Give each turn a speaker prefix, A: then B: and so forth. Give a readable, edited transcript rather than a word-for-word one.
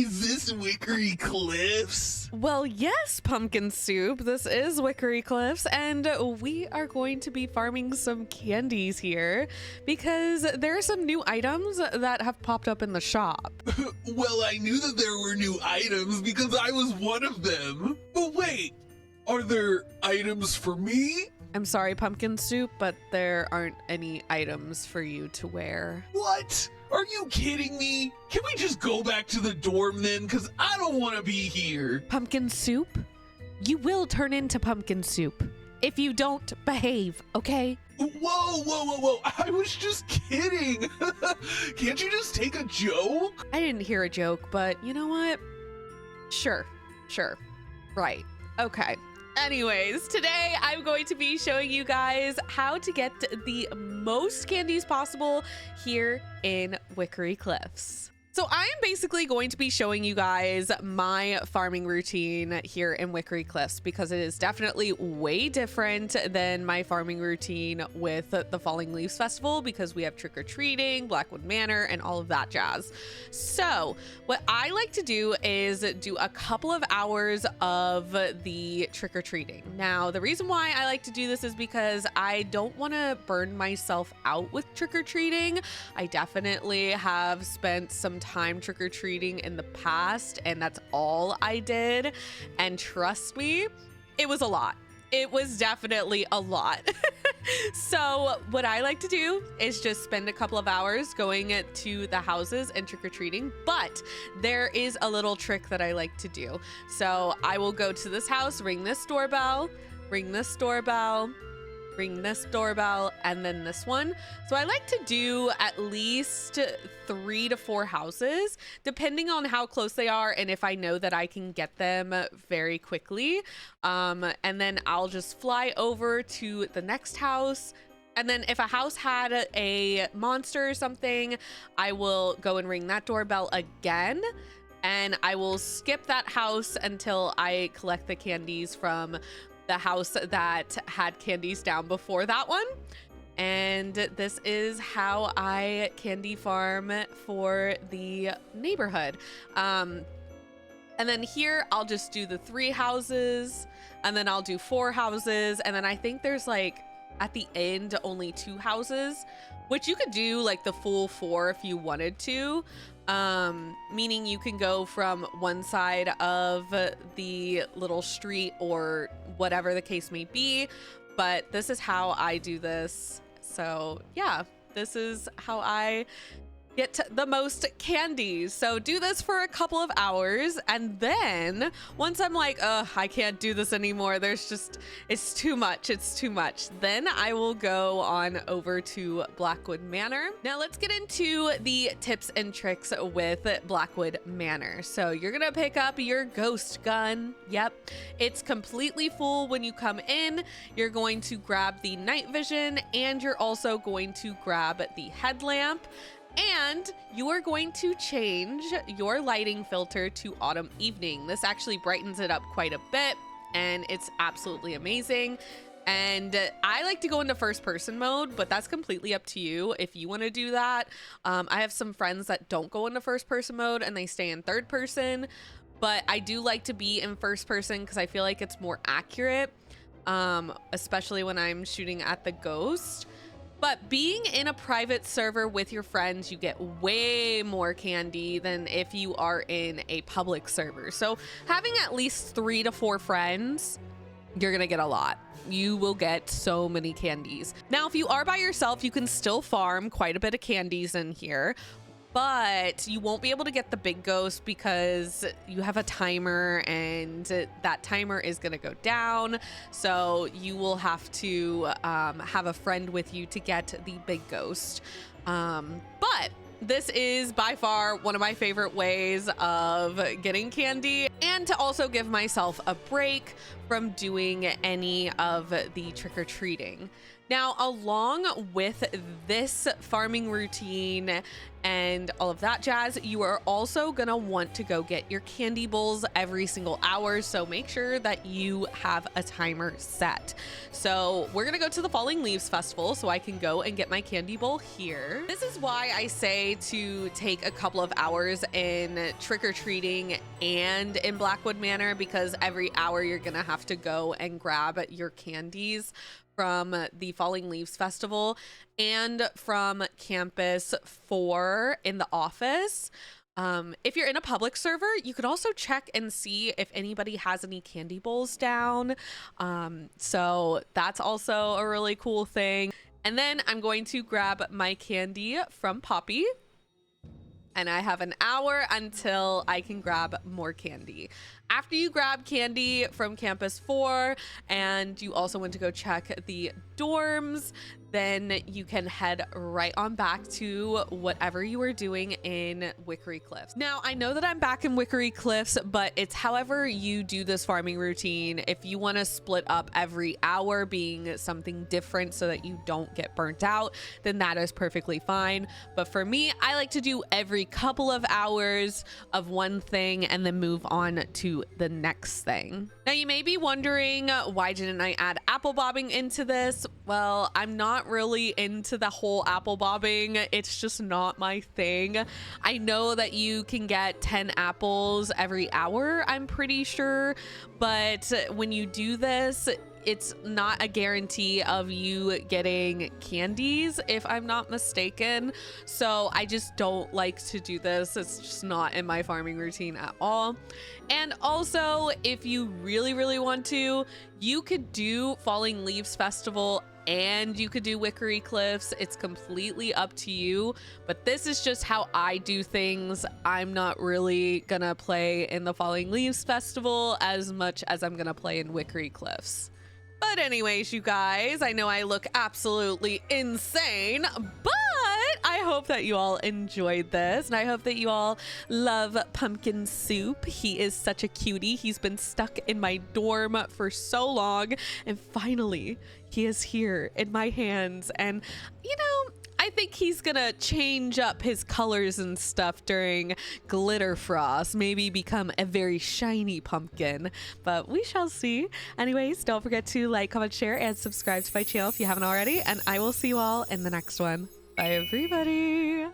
A: Is this Wickery Cliffs?
B: Well, yes, Pumpkin Soup. This is Wickery Cliffs, and we are going to be farming some candies here because there are some new items that have popped up in the shop.
A: Well, I knew that there were new items because I was one of them. But wait, are there items for me?
B: I'm sorry, Pumpkin Soup, but there aren't any items for you to wear.
A: What? Are you kidding me? Can we just go back to the dorm then? Because I don't want to be here.
B: Pumpkin Soup? You will turn into Pumpkin Soup if you don't behave, okay?
A: Whoa. I was just kidding. Can't you just take a joke?
B: I didn't hear a joke, but you know what? Sure. Right. Okay. Anyways, today I'm going to be showing you guys how to get the most candies possible here in Wickery Cliffs. So I am basically going to be showing you guys my farming routine here in Wickery Cliffs because it is definitely way different than my farming routine with the Falling Leaves Festival because we have trick-or-treating, Blackwood Manor, and all of that jazz. So what I like to do is do a couple of hours of the trick-or-treating. Now, the reason why I like to do this is because I don't want to burn myself out with trick-or-treating. I definitely have spent some time trick-or-treating in the past, and that's all I did. And trust me, it was a lot. It was definitely a lot. So what I like to do is just spend a couple of hours going to the houses and trick-or-treating, but there is a little trick that I like to do. So I will go to this house, ring this doorbell, ring this doorbell, ring this doorbell, and then this one. So I like to do at least 3 to 4 houses, depending on how close they are and if I know that I can get them very quickly. And then I'll just fly over to the next house. And then if a house had a monster or something, I will go and ring that doorbell again. And I will skip that house until I collect the candies from the house that had candies down before that one. And this is how I candy farm for the neighborhood. And then here I'll just do the 3 houses, and then I'll do 4 houses, and then I think there's like at the end only 2 houses, which you could do like the full 4 if you wanted to. Meaning you can go from one side of the little street or whatever the case may be, but this is how I do this. So yeah, this is how I get the most candies. So do this for a couple of hours, and then once I'm like, I can't do this anymore, it's too much, then I will go on over to Blackwood Manor. Now let's get into the tips and tricks with Blackwood Manor. So you're gonna pick up your ghost gun. Yep, it's completely full when you come in. You're going to grab the night vision, and you're also going to grab the headlamp. And you are going to change your lighting filter to autumn evening. This actually brightens it up quite a bit, and it's absolutely amazing. And I like to go into first person mode, but that's completely up to you if you want to do that. I have some friends that don't go into first person mode and they stay in third person, but I do like to be in first person because I feel like it's more accurate, especially when I'm shooting at the ghost. But being in a private server with your friends, you get way more candy than if you are in a public server. So having at least 3 to 4 friends, you're gonna get a lot. You will get so many candies. Now, if you are by yourself, you can still farm quite a bit of candies in here, but you won't be able to get the big ghost because you have a timer, and that timer is going to go down. So you will have to have a friend with you to get the big ghost. But this is by far one of my favorite ways of getting candy, and to also give myself a break from doing any of the trick-or-treating. Now, along with this farming routine and all of that jazz, you are also gonna want to go get your candy bowls every single hour. So make sure that you have a timer set. So we're gonna go to the Falling Leaves Festival so I can go and get my candy bowl here. This is why I say to take a couple of hours in trick-or-treating and in Blackwood Manor, because every hour you're gonna have to go and grab your candies from the Falling Leaves Festival and from Campus 4 in the office. If you're in a public server, you could also check and see if anybody has any candy bowls down. So that's also a really cool thing. And then I'm going to grab my candy from Poppy. And I have an hour until I can grab more candy. After you grab candy from Campus 4 and you also want to go check the dorms, then you can head right on back to whatever you were doing in Wickery Cliffs. Now, I know that I'm back in Wickery Cliffs, but it's however you do this farming routine. If you want to split up every hour being something different so that you don't get burnt out, then that is perfectly fine. But for me, I like to do every couple of hours of one thing and then move on to the next thing. Now, you may be wondering, why didn't I add apple bobbing into this? Well, I'm not really into the whole apple bobbing. It's just not my thing. I know that you can get 10 apples every hour, I'm pretty sure, but when you do this, it's not a guarantee of you getting candies, if I'm not mistaken. So I just don't like to do this. It's just not in my farming routine at all. And also, if you really, really want to, you could do Falling Leaves Festival and you could do Wickery Cliffs. It's completely up to you, but this is just how I do things. I'm not really gonna play in the Falling Leaves Festival as much as I'm gonna play in Wickery Cliffs. But anyways, you guys, I know I look absolutely insane, but I hope that you all enjoyed this, and I hope that you all love Pumpkin Soup. He is such a cutie. He's been stuck in my dorm for so long, and finally, he is here in my hands. And, you know, I think he's gonna change up his colors and stuff during Glitter Frost, maybe become a very shiny pumpkin, but we shall see. Anyways, don't forget to like, comment, share, and subscribe to my channel if you haven't already, and I will see you all in the next one. Bye, everybody.